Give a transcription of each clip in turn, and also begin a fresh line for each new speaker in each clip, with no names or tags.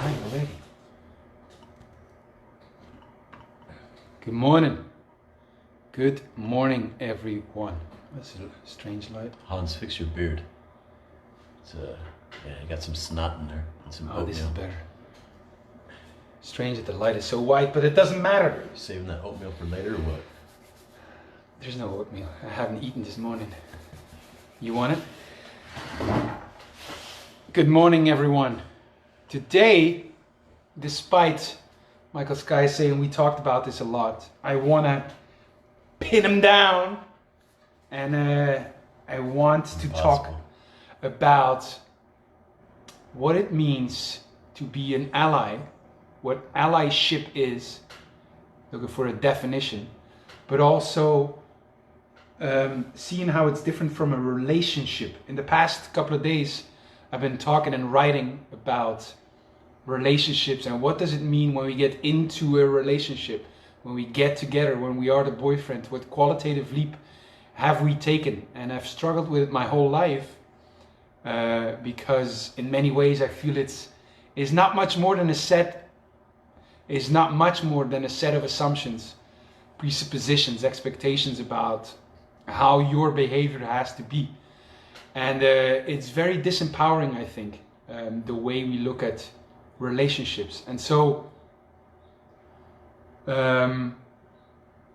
time already. Good morning. Good morning, everyone. That's a strange light.
Hans, fix your beard. It's yeah, you got some snot in there and some oatmeal.
This is better. Strange that the light is so white, but it doesn't matter.
You saving that oatmeal for later or what?
There's no oatmeal. I haven't eaten this morning. You want it? Good morning, everyone. Today, despite Michael Skye saying we talked about this a lot, I want to pin him down, and I want to talk about what it means to be an ally, what allyship is, looking for a definition, but also seeing how it's different from a relationship. In the past couple of days, I've been talking and writing about relationships and what does it mean when we get into a relationship, when we get together, when we are the boyfriend, what qualitative leap have we taken? And I've struggled with it my whole life because in many ways I feel it's not much more than a set of assumptions, presuppositions, expectations about how your behavior has to be. And it's very disempowering, I think, the way we look at relationships. And so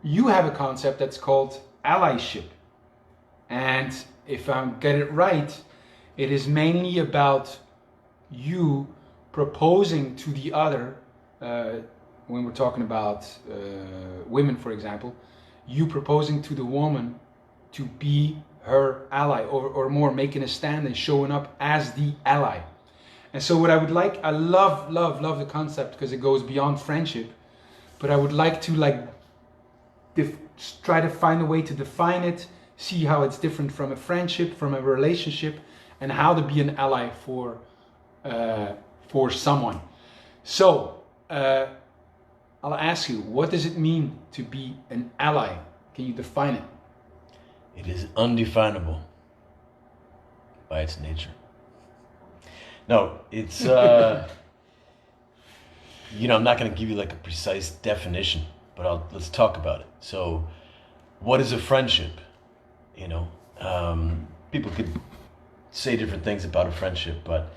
you have a concept that's called allyship. And if I get it right, it is mainly about you proposing to the other, when we're talking about women, for example, you proposing to the woman to be her ally, or more making a stand and showing up as the ally. And so what I would like, I love the concept because it goes beyond friendship, but I would like to try to find a way to define it, see how it's different from a friendship, from a relationship, and how to be an ally for someone. So I'll ask you, what does it mean to be an ally? Can you define it?
It is undefinable by its nature. No, it's, I'm not going to give you like a precise definition, but let's talk about it. So what is a friendship? People could say different things about a friendship, but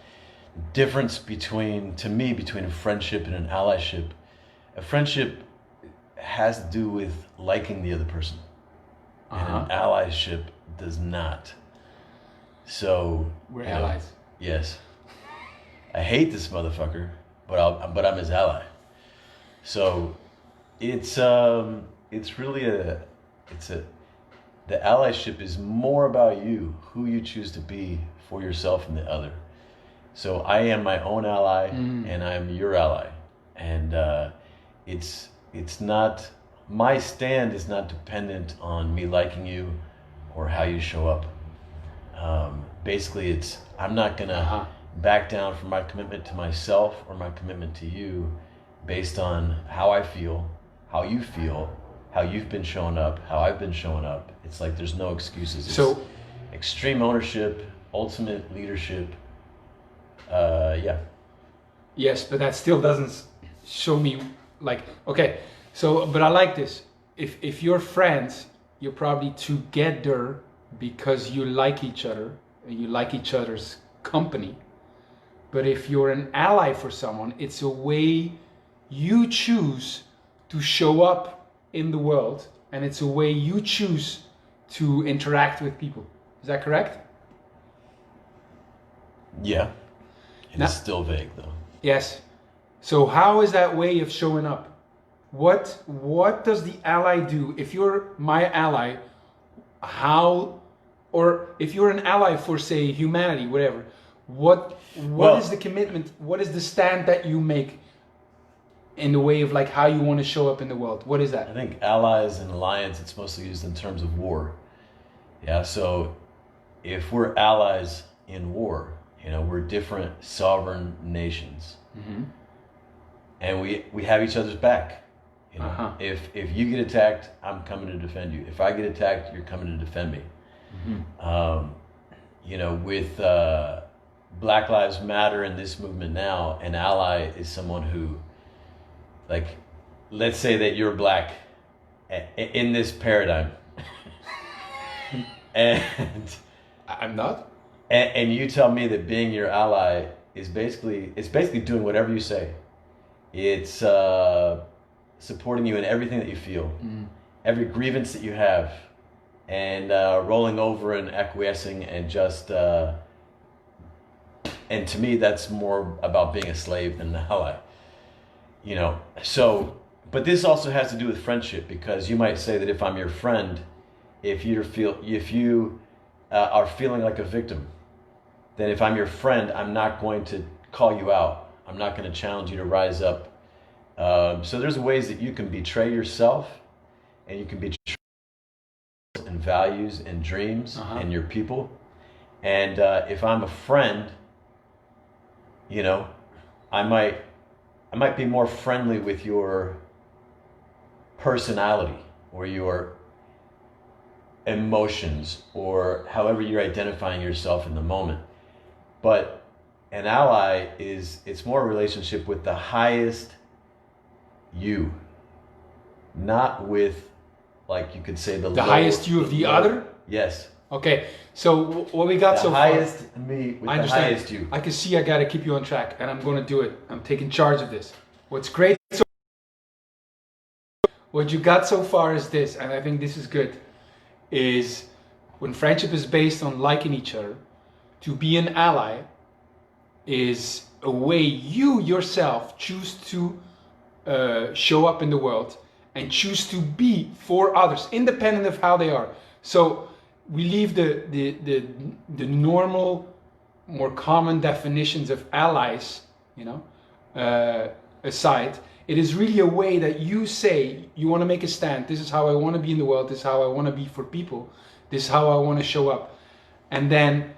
the difference between a friendship and an allyship, a friendship has to do with liking the other person. And an allyship does not. So
we're allies.
Yes. I hate this motherfucker, but I'm his ally. So it's really the allyship is more about you, who you choose to be for yourself and the other. So I am my own ally, and I'm your ally, and it's not. My stand is not dependent on me liking you or how you show up. Basically, I'm not gonna back down from my commitment to myself or my commitment to you based on how I feel, how you feel, how you've been showing up, how I've been showing up. It's like there's no excuses.
So
extreme ownership, ultimate leadership. Yeah.
Yes, but that still doesn't show me okay. So, but I like this. If you're friends, you're probably together because you like each other and you like each other's company. But if you're an ally for someone, it's a way you choose to show up in the world, and it's a way you choose to interact with people. Is that correct?
Yeah. It's still vague though.
Yes. So how is that way of showing up? What does the ally do? If you're my ally, or if you're an ally for, say, humanity, whatever, what is the commitment? What is the stand that you make in the way of how you want to show up in the world? What is that?
I think allies and alliance, it's mostly used in terms of war. Yeah, so if we're allies in war, we're different sovereign nations. Mm-hmm. And we have each other's back. If you get attacked, I'm coming to defend you. If I get attacked, you're coming to defend me. Mm-hmm. Black Lives Matter in this movement now, an ally is someone who, like, let's say that you're black in this paradigm, and
I'm not.
and you tell me that being your ally is basically doing whatever you say. It's supporting you in everything that you feel, every grievance that you have, and rolling over and acquiescing and just. And to me, that's more about being a slave than an ally. You know, so, but this also has to do with friendship, because you might say that if I'm your friend, if you are feeling like a victim, then if I'm your friend, I'm not going to call you out. I'm not going to challenge you to rise up. So there's ways that you can betray yourself, and you can betray and values and dreams and your people. And if I'm a friend, you know, I might be more friendly with your personality or your emotions or however you're identifying yourself in the moment. But an ally it's more a relationship with the highest you, not with, like, you could say the
highest you of the other.
Yes.
Okay, so what we got so far?
The highest me with the highest you.
I can see I got to keep you on track, and I'm going to do it. I'm taking charge of this. What's great, what you got so far is this, and I think this is good, is when friendship is based on liking each other, to be an ally is a way you yourself choose to show up in the world and choose to be for others, independent of how they are. So we leave the normal, more common definitions of allies, you know, aside. It is really a way that you say you want to make a stand. This is how I want to be in the world. This is how I want to be for people. This is how I want to show up. And then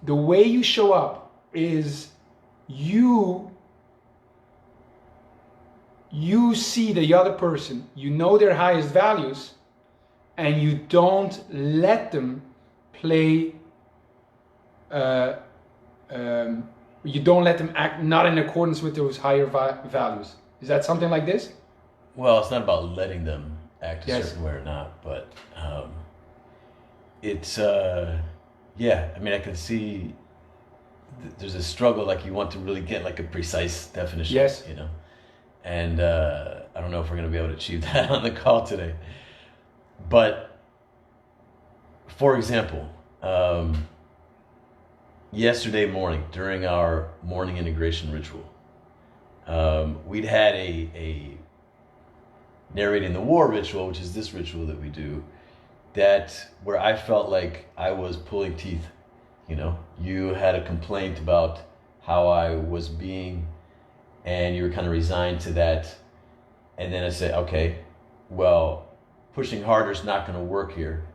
the way you show up is you see the other person, you know their highest values, and you don't let them play, you don't let them act not in accordance with those higher values. Is that something like this?
Well, it's not about letting them act a
Yes.
certain way or not, but it's, yeah, I mean, I can see there's a struggle, like you want to really get like a precise definition,
Yes.
you know, and I don't know if we're going to be able to achieve that on the call today. But, for example, yesterday morning during our morning integration ritual, we'd had a narrating the war ritual, which is this ritual that we do, where I felt like I was pulling teeth. You know, you had a complaint about how I was being, and you were kind of resigned to that. And then I said, okay, well, pushing harder is not going to work here.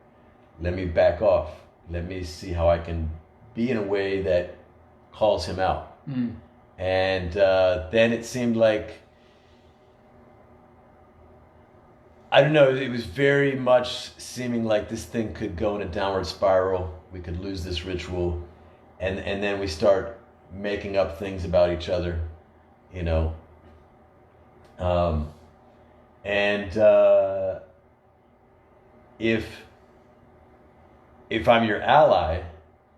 Let me back off. Let me see how I can be in a way that calls him out. And then it seemed like, I don't know, it was very much seeming like this thing could go in a downward spiral. We could lose this ritual. And then we start making up things about each other, you know. If I'm your ally,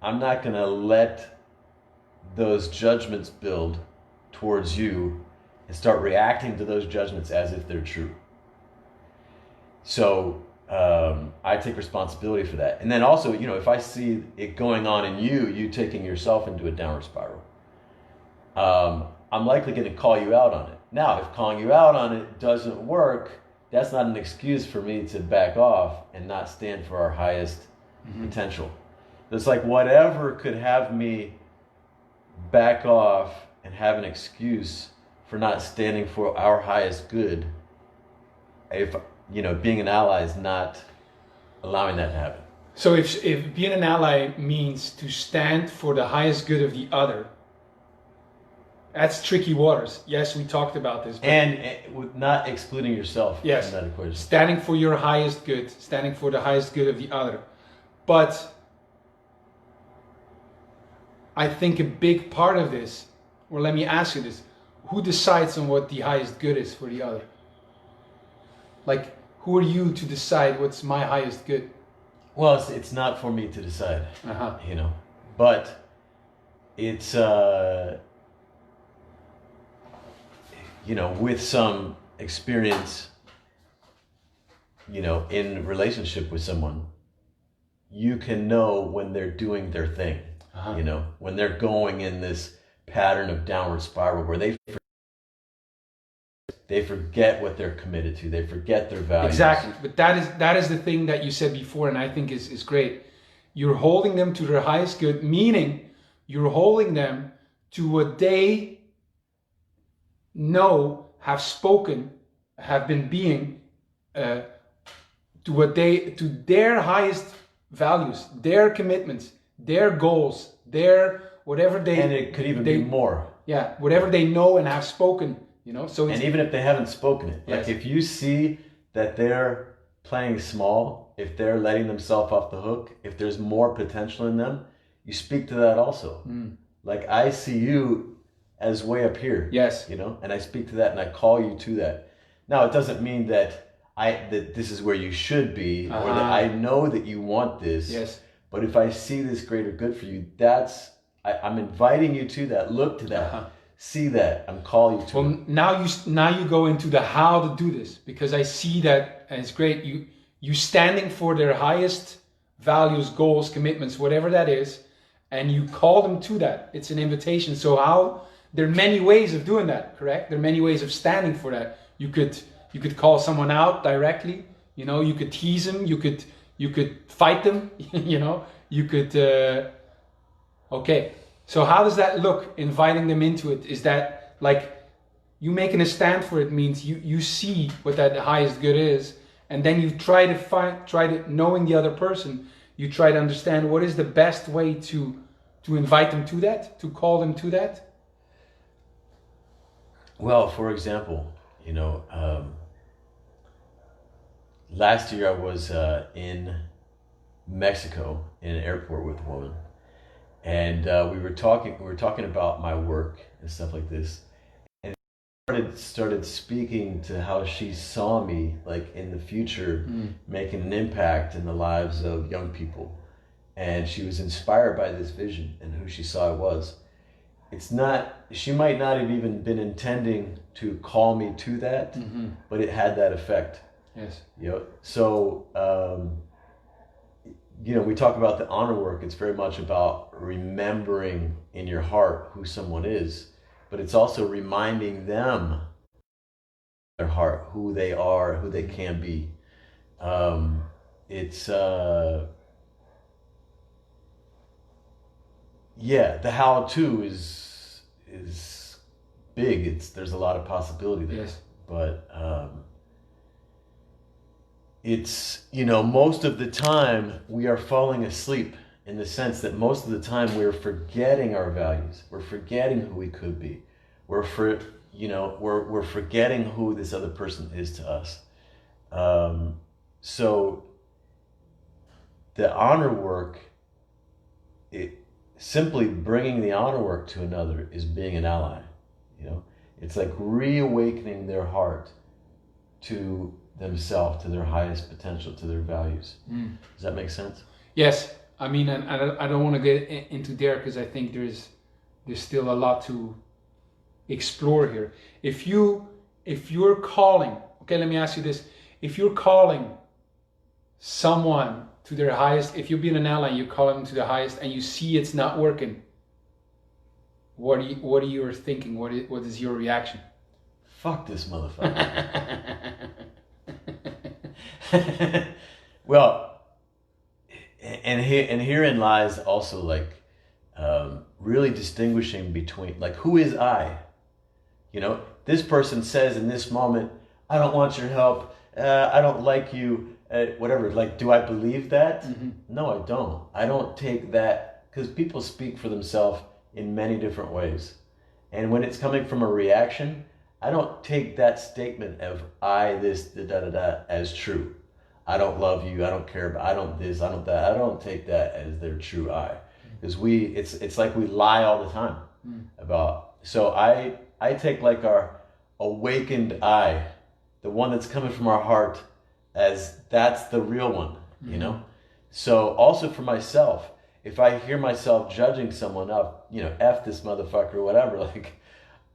I'm not going to let those judgments build towards you and start reacting to those judgments as if they're true. So I take responsibility for that. And then also, you know, if I see it going on in you taking yourself into a downward spiral, I'm likely going to call you out on it. Now, if calling you out on it doesn't work, that's not an excuse for me to back off and not stand for our highest potential. It's like whatever could have me back off and have an excuse for not standing for our highest good, if, you know, being an ally is not allowing that to happen.
So if being an ally means to stand for the highest good of the other, that's tricky waters. Yes, we talked about this. But
And with not excluding yourself
yes,
from that equation.
standing for your highest good, standing for the highest good of the other. But I think a big part of this, or let me ask you this, who decides on what the highest good is for the other? Like, who are you to decide what's my highest good?
Well, it's not for me to decide, you know, but it's, you know, with some experience, you know, in relationship with someone, you can know when they're doing their thing, you know, when they're going in this pattern of downward spiral where they forget what they're committed to. They forget their values.
Exactly. But that is the thing that you said before, and I think is great. You're holding them to their highest good, meaning you're holding them to what they know, have spoken, have been being, to their highest values, their commitments, their goals, their whatever they,
and it could even be more.
Yeah, whatever they know and have spoken, you know. So
and even if they haven't spoken it, like if you see that they're playing small, if they're letting themselves off the hook, if there's more potential in them, you speak to that also. Like, I see you as way up here.
Yes.
You know, and I speak to that and I call you to that. Now, it doesn't mean that that this is where you should be, or that I know that you want this.
Yes.
But if I see this greater good for you, I'm inviting you to that. Look to that. See that. I'm calling you to it.
Well, now you go into the how to do this, because I see that, and it's great. You standing for their highest values, goals, commitments, whatever that is, and you call them to that. It's an invitation. So there are many ways of doing that, correct? There are many ways of standing for that. You could call someone out directly. You know, you could tease them. You could fight them. You know, you could. Okay. So how does that look? Inviting them into it. Is that like you making a stand for it? Means you see what that highest good is, and then you try to knowing the other person. You try to understand what is the best way to invite them to that, to call them to that.
Well, for example, you know, last year I was in Mexico in an airport with a woman, and we were talking about my work and stuff like this, and started speaking to how she saw me, like, in the future, making an impact in the lives of young people, and she was inspired by this vision and who she saw I was. She might not have even been intending to call me to that, but it had that effect.
Yes.
You know, so, you know, we talk about the honor work. It's very much about remembering in your heart who someone is, but it's also reminding them, their heart, who they are, who they can be. Yeah, the how-to is big. There's a lot of possibility there.
Yes.
But it's, you know, most of the time we are falling asleep, in the sense that most of the time we're forgetting our values. We're forgetting who we could be. We're forgetting who this other person is to us. So the honor work, simply bringing the honor work to another is being an ally. You know, it's like reawakening their heart to themselves, to their highest potential, to their values. Does that make sense? Yes.
I mean, and I don't want to get into there, because I think there's still a lot to explore here. If you're calling, okay, let me ask you this: if you're calling someone to their highest, if you're being an ally, you call them to the highest, and you see it's not working, what are you thinking? What is your reaction?
Fuck this motherfucker. Well, and herein lies also, like, really distinguishing between, like, who is I? You know, this person says in this moment, I don't want your help, I don't like you, whatever. Like, do I believe that? No, I don't. I don't take that, because people speak for themselves in many different ways. And when it's coming from a reaction, I don't take that statement of I this da as true. I don't love you, I don't care about, I don't this, I don't that. I don't take that as their true I. because it's like we lie all the time about. So I take like our awakened I, the one that's coming from our heart, as that's the real one, you know. So also for myself, if I hear myself judging someone up, you know, F this motherfucker or whatever, like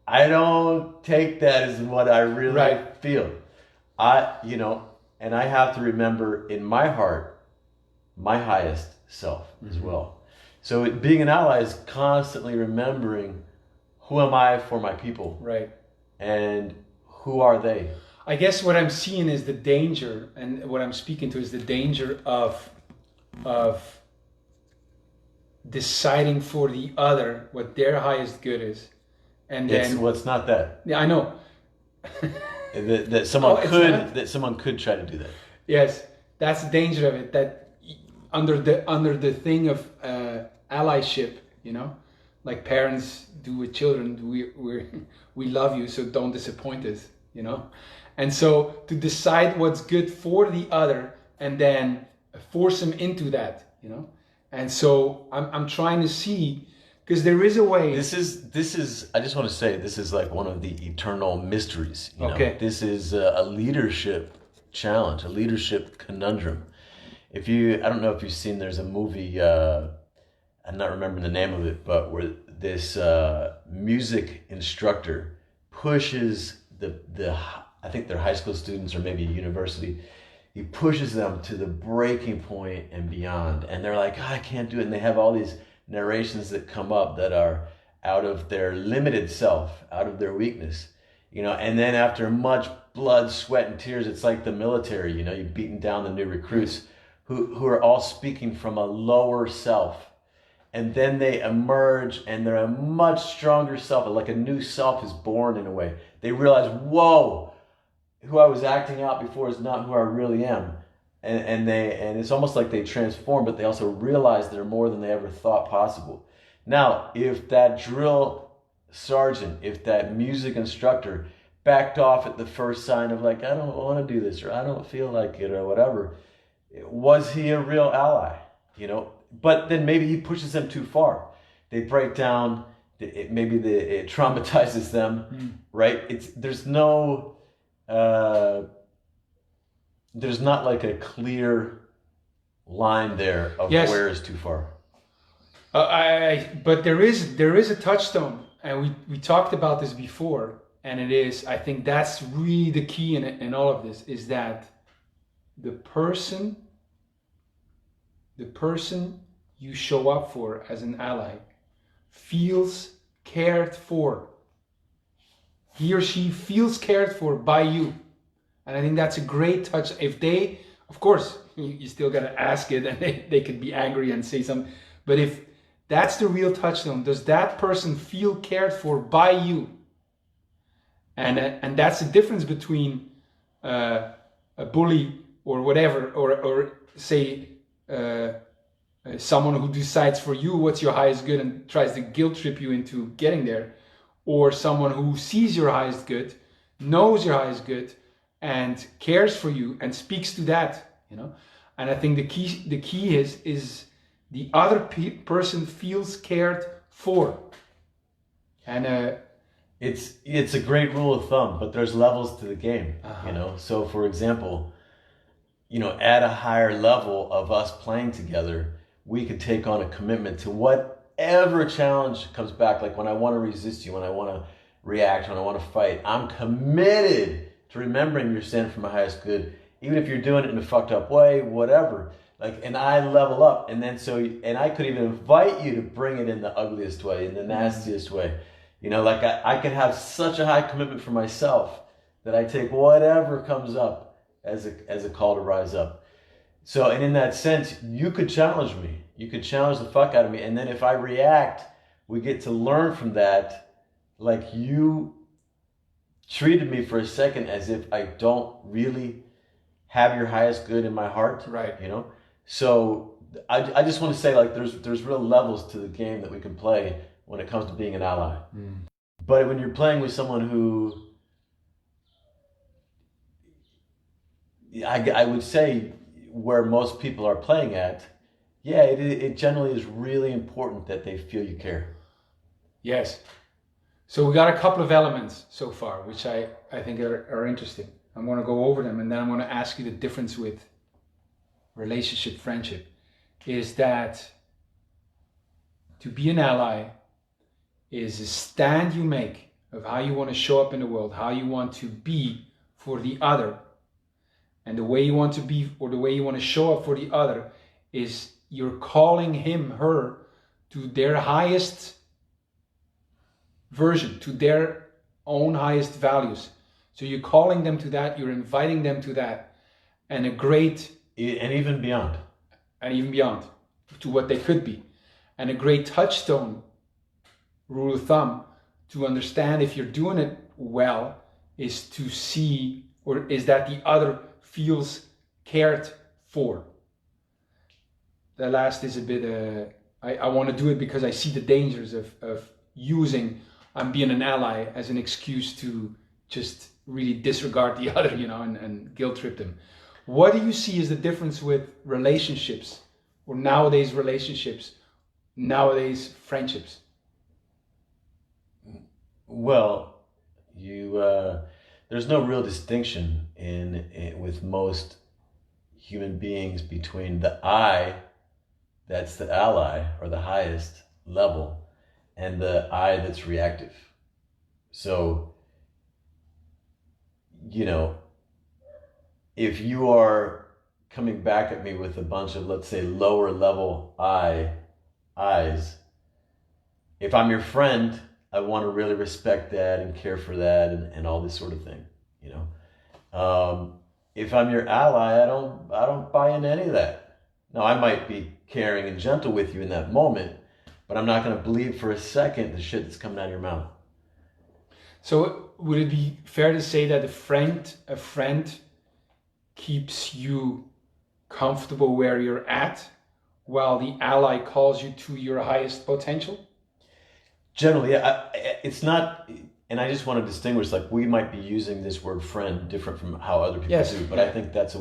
I don't take that as what I really feel. You know, and I have to remember in my heart, my highest self as well. So being an ally is constantly remembering, who am I for my people?
Right.
And who are they?
I guess what I'm seeing is the danger, and what I'm speaking to is the danger of deciding for the other what their highest good is, and then
It's not that.
Yeah, I know.
that someone could try to do that.
Yes, that's the danger of it. That under the thing of allyship, you know, like parents do with children, we love you, so don't disappoint us, you know. And so to decide what's good for the other and then force them into that, you know. And so I'm trying to see, because there is a way.
This is. I just want to say this is like one of the eternal mysteries. You know? This is a leadership challenge, a leadership conundrum. I don't know if you've seen. There's a movie. I'm not remembering the name of it, but where this music instructor pushes I think they're high school students or maybe university. He pushes them to the breaking point and beyond, and they're like, I can't do it. And they have all these narrations that come up that are out of their limited self, out of their weakness, you know. And then after much blood, sweat, and tears, it's like the military, you know, you've beaten down the new recruits who are all speaking from a lower self. And then they emerge and they're a much stronger self, like a new self is born in a way. They realize, whoa, who I was acting out before is not who I really am. And it's almost like they transform, but they also realize they're more than they ever thought possible. Now, if that drill sergeant, if that music instructor backed off at the first sign of like, I don't want to do this, or I don't feel like it, or whatever, was he a real ally? You know, but then maybe he pushes them too far. They break down. It traumatizes them, right? There's not like a clear line there of where is too far.
But there is a touchstone, and we talked about this before, and I think that's really the key in all of this, is that the person you show up for as an ally feels cared for. He or she feels cared for by you. And I think that's a great touch. If they, of course, you still got to ask it, and they could be angry and say something. But if that's the real touchstone, does that person feel cared for by you? And that's the difference between a bully or whatever, or say someone who decides for you what's your highest good and tries to guilt trip you into getting there, or someone who sees your highest good, knows your highest good, and cares for you and speaks to that, you know. And I think the key is the other person feels cared for. And
it's a great rule of thumb, but there's levels to the game, you know. So for example, you know, at a higher level of us playing together, we could take on a commitment to whatever challenge comes back. Like when I want to resist you, when I want to react, when I want to fight, I'm committed to remembering you're standing for my highest good, even if you're doing it in a fucked up way, whatever. Like, and I level up, and I could even invite you to bring it in the ugliest way, in the nastiest way. You know, like I can have such a high commitment for myself that I take whatever comes up as a call to rise up. So, and in that sense, you could challenge me. You could challenge the fuck out of me. And then if I react, we get to learn from that. Like, you treated me for a second as if I don't really have your highest good in my heart.
Right.
You know? So I just want to say, like, there's real levels to the game that we can play when it comes to being an ally. But when you're playing with someone who, I would say, where most people are playing at, Yeah, it generally is really important that they feel you care.
Yes. So we got a couple of elements so far, which I think are interesting. I'm going to go over them, and then I'm going to ask you the difference with relationship, friendship. Is that to be an ally is a stand you make of how you want to show up in the world, how you want to be for the other. And the way you want to be, or the way you want to show up for the other, is you're calling him, her, to their highest version, to their own highest values. So you're calling them to that, you're inviting them to that, and
even beyond.
And even beyond, to what they could be. And a great touchstone, rule of thumb, to understand if you're doing it well, is to see, or is that the other feels cared for. The last is a bit, I want to do it because I see the dangers of using I'm being an ally as an excuse to just really disregard the other, and guilt trip them. What do you see as the difference with relationships, or nowadays friendships?
Well, there's no real distinction with most human beings between the I, that's the ally or the highest level, and the I that's reactive. So, if you are coming back at me with a bunch of, let's say, lower level I's, if I'm your friend, I want to really respect that and care for that and all this sort of thing, If I'm your ally, I don't buy into any of that. Now, I might be caring and gentle with you in that moment, but I'm not going to believe for a second the shit that's coming out of your mouth.
So would it be fair to say that a friend keeps you comfortable where you're at, while the ally calls you to your highest potential?
Generally, yeah. It's not, and I just want to distinguish, like, we might be using this word friend different from how other people do, but I think it's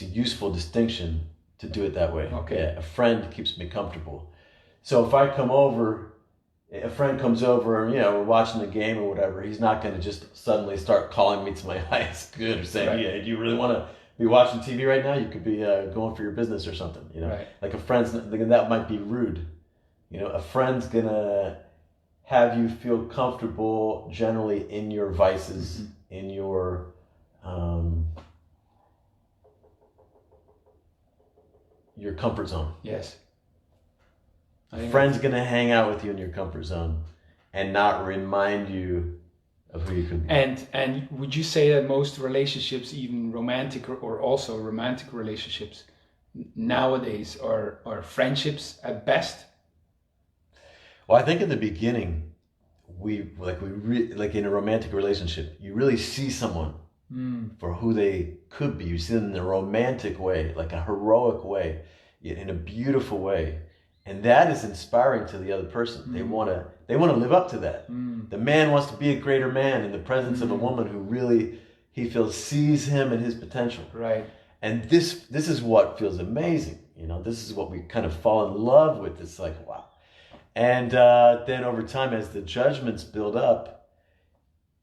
a useful distinction to do it that way.
Okay.
Yeah, a friend keeps me comfortable. So if I come over, a friend comes over and, we're watching the game or whatever, he's not going to just suddenly start calling me to my highest good or saying, yeah, do you really want to be watching TV right now? You could be going for your business or something,
Right.
Like a friend's, that might be rude. A friend's going to have you feel comfortable generally in your vices, mm-hmm. in your comfort zone.
Yes.
A friend's going to hang out with you in your comfort zone and not remind you of who you could be.
And would you say that most relationships, even romantic or also romantic relationships nowadays, are friendships at best?
Well, I think in the beginning, like in a romantic relationship, you really see someone for who they could be. You see them in a romantic way, like a heroic way, in a beautiful way, and that is inspiring to the other person. They want to live up to that. The man wants to be a greater man in the presence of a woman who really he feels sees him and his potential.
Right.
And this is what feels amazing. This is what we kind of fall in love with. It's like, wow. And then over time, as the judgments build up,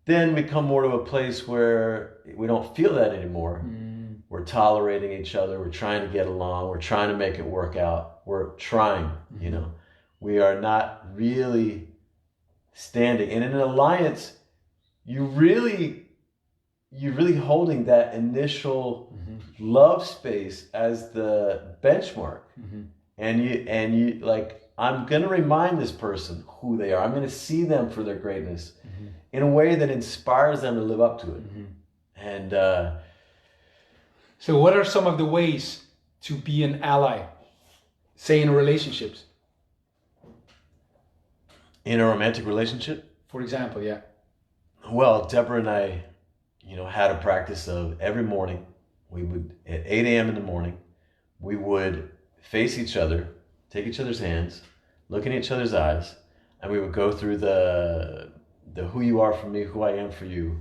then we come more to a place where we don't feel that anymore. We're tolerating each other. We're trying to get along. We're trying to make it work out. We're trying, We are not really standing. And in an alliance, you're really holding that initial love space as the benchmark. And you like, I'm going to remind this person who they are. I'm going to see them for their greatness in a way that inspires them to live up to it. And
so what are some of the ways to be an ally, say in relationships?
In a romantic relationship?
For example, yeah.
Well, Deborah and I, had a practice of every morning, we would, at 8 a.m. in the morning, we would face each other, take each other's hands, look in each other's eyes, and we would go through the who you are for me, who I am for you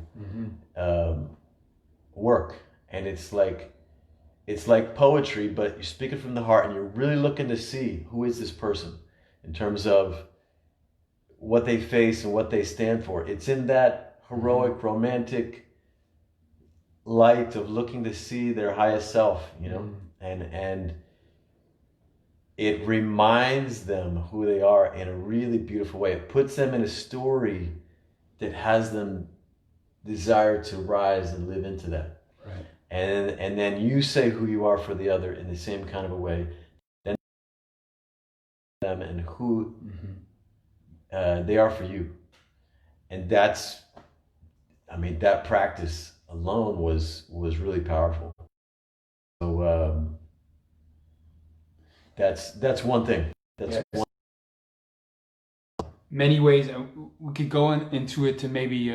work. And it's it's like poetry, but you're speaking from the heart and you're really looking to see who is this person in terms of what they face and what they stand for. It's in that heroic, romantic light of looking to see their highest self, you know, and it reminds them who they are in a really beautiful way. It puts them in a story that has them desire to rise and live into that.
Right.
And then you say who you are for the other in the same kind of a way. Then them and who they are for you. And that's, I mean, that practice alone was really powerful. So that's one thing. That's one.
Many ways, we could go into it to maybe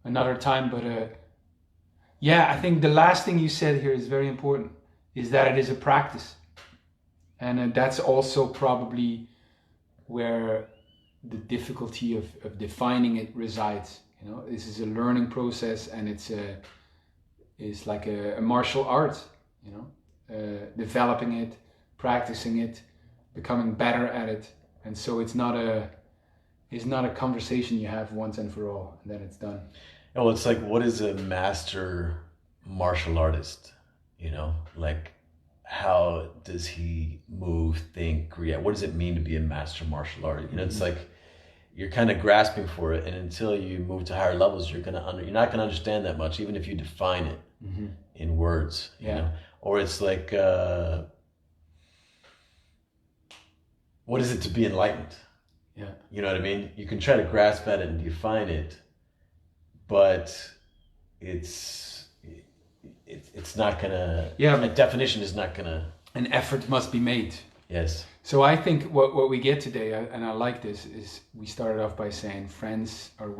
another time, but yeah, I think the last thing you said here is very important, is that it is a practice. And that's also probably where the difficulty of defining it resides. You know, this is a learning process, and it's like a martial art, you know, developing it, practicing it, becoming better at it. And so it's not a conversation you have once and for all, and then it's done.
Well, it's like, what is a master martial artist? You know, like, how does he move, think, react? What does it mean to be a master martial artist? You know, it's like you're kind of grasping for it, and until you move to higher levels, you're not gonna understand that much, even if you define it in words. You know, or it's like, what is it to be enlightened?
Yeah,
you know what I mean? You can try to grasp at it and define it, but it's not gonna. Yeah, a definition is not gonna.
An effort must be made.
Yes.
So I think what we get today, and I like this, is we started off by saying friends are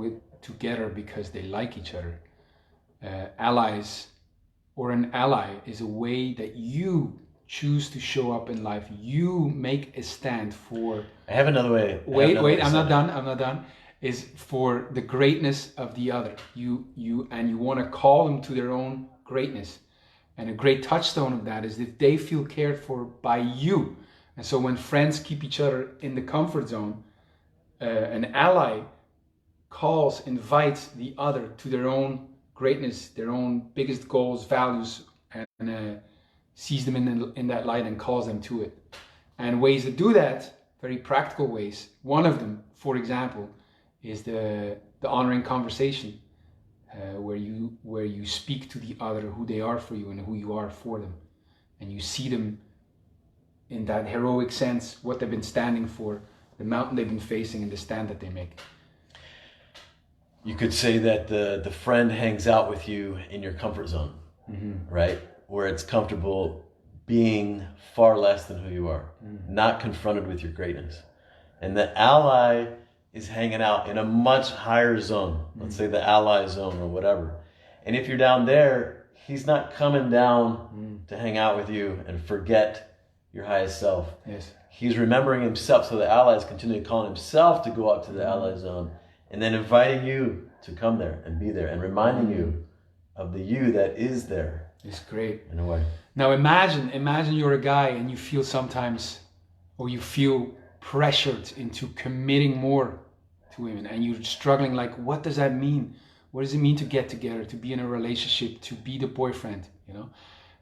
together because they like each other. Allies, or an ally, is a way that you choose to show up in life. You make a stand for.
I have another way.
Wait, I'm not done. Is for the greatness of the other. You want to call them to their own greatness. And a great touchstone of that is that they feel cared for by you. And so when friends keep each other in the comfort zone, an ally invites the other to their own greatness, their own biggest goals, values, and sees them in that light and calls them to it. And ways to do that, very practical ways. One of them, for example, is the honoring conversation, where you speak to the other who they are for you and who you are for them, and you see them in that heroic sense, what they've been standing for, the mountain they've been facing, and the stand that they make.
You could say that the friend hangs out with you in your comfort zone, right? Where it's comfortable being far less than who you are, not confronted with your greatness. And the ally is hanging out in a much higher zone, let's say the ally zone or whatever. And if you're down there, he's not coming down to hang out with you and forget your highest self.
Yes.
He's remembering himself, so the ally is continuing calling himself to go up to the ally zone, and then inviting you to come there and be there, and reminding you of the you that is there.
It's great.
In a way.
Now imagine you're a guy and you feel sometimes, or you feel pressured into committing more to women, and you're struggling, like, what does that mean? What does it mean to get together, to be in a relationship, to be the boyfriend, you know?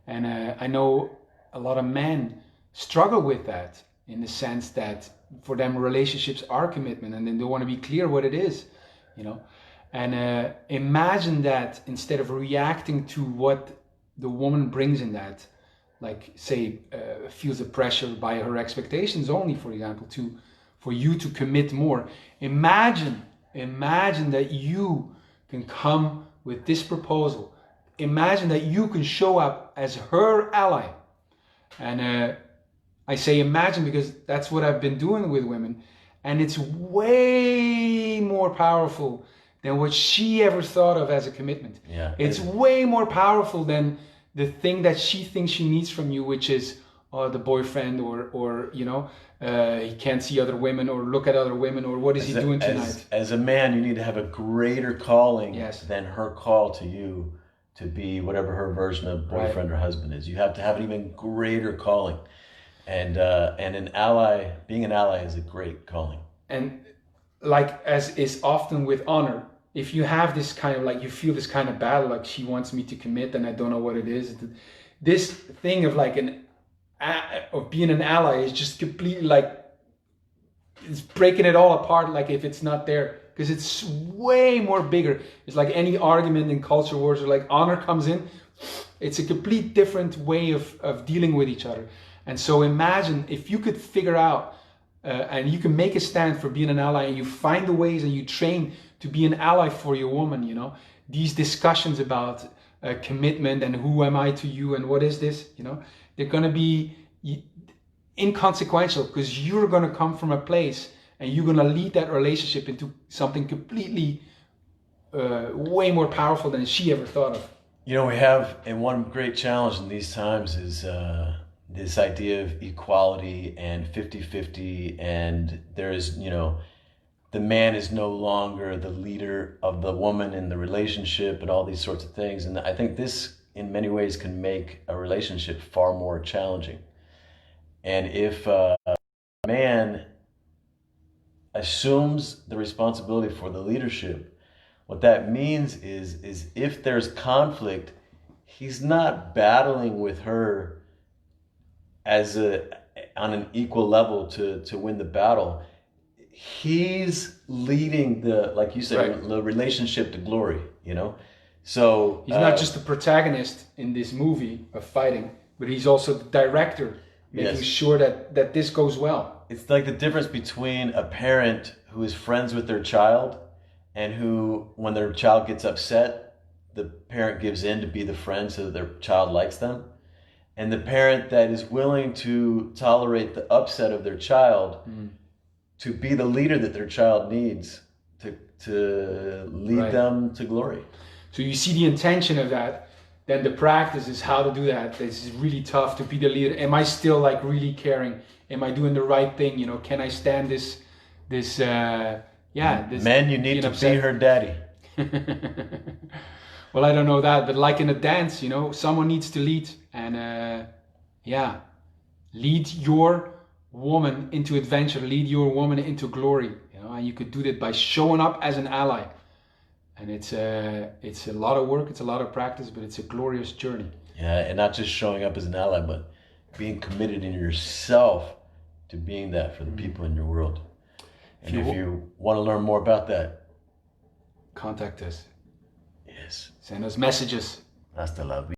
And I know a lot of men struggle with that, in the sense that for them relationships are commitment, and then they want to be clear what it is, you know? And imagine that instead of reacting to what the woman brings in that, like, say, feels the pressure by her expectations only, for example, for you to commit more. Imagine that you can come with this proposal. Imagine that you can show up as her ally. And I say imagine because that's what I've been doing with women, and it's way more powerful than what she ever thought of as a commitment.
Yeah,
it's way more powerful than the thing that she thinks she needs from you, which is the boyfriend, or you know, he can't see other women or look at other women, or what is he doing tonight?
As a man, you need to have a greater calling
Yes.
than her call to you to be whatever her version of boyfriend or husband is. You have to have an even greater calling. And an ally, being an ally is a great calling.
And like as is often with honor, if you have this kind of like, you feel this kind of battle, like she wants me to commit and I don't know what it is. This thing of like of being an ally is just completely like, it's breaking it all apart. Like if it's not there, because it's way more bigger. It's like any argument in culture wars, or like honor comes in. It's a complete different way of dealing with each other. And so imagine if you could figure out and you can make a stand for being an ally, and you find the ways and you train to be an ally for your woman, you know, these discussions about commitment and who am I to you and what is this, you know, they're going to be inconsequential, because you're going to come from a place and you're going to lead that relationship into something completely way more powerful than she ever thought of.
You know, we have, and one great challenge in these times is this idea of equality and 50-50, and there's, you know, the man is no longer the leader of the woman in the relationship and all these sorts of things. And I think this in many ways can make a relationship far more challenging. And if a man assumes the responsibility for the leadership, what that means is if there's conflict, he's not battling with her as on an equal level to win the battle. He's leading the, like you said, the relationship to glory, you know? So
he's not just the protagonist in this movie of fighting, but he's also the director, making sure that this goes well. It's
like the difference between a parent who is friends with their child and who, when their child gets upset, the parent gives in to be the friend so that their child likes them. And the parent that is willing to tolerate the upset of their child to be the leader that their child needs to lead them to glory.
So you see the intention of that. Then the practice is how to do that. This is really tough to be the leader. Am I still like really caring? Am I doing the right thing? You know, can I stand this
Men, you need to be her daddy.
Well, I don't know that, but like in a dance, you know, someone needs to lead, and lead your woman into adventure, lead your woman into glory, you know, and you could do that by showing up as an ally. And it's a lot of work, it's a lot of practice, but it's a glorious journey.
Yeah, and not just showing up as an ally, but being committed in yourself to being that for the people in your world. And if you want to learn more about that,
contact us.
Yes.
Send us messages.
Hasta la vida.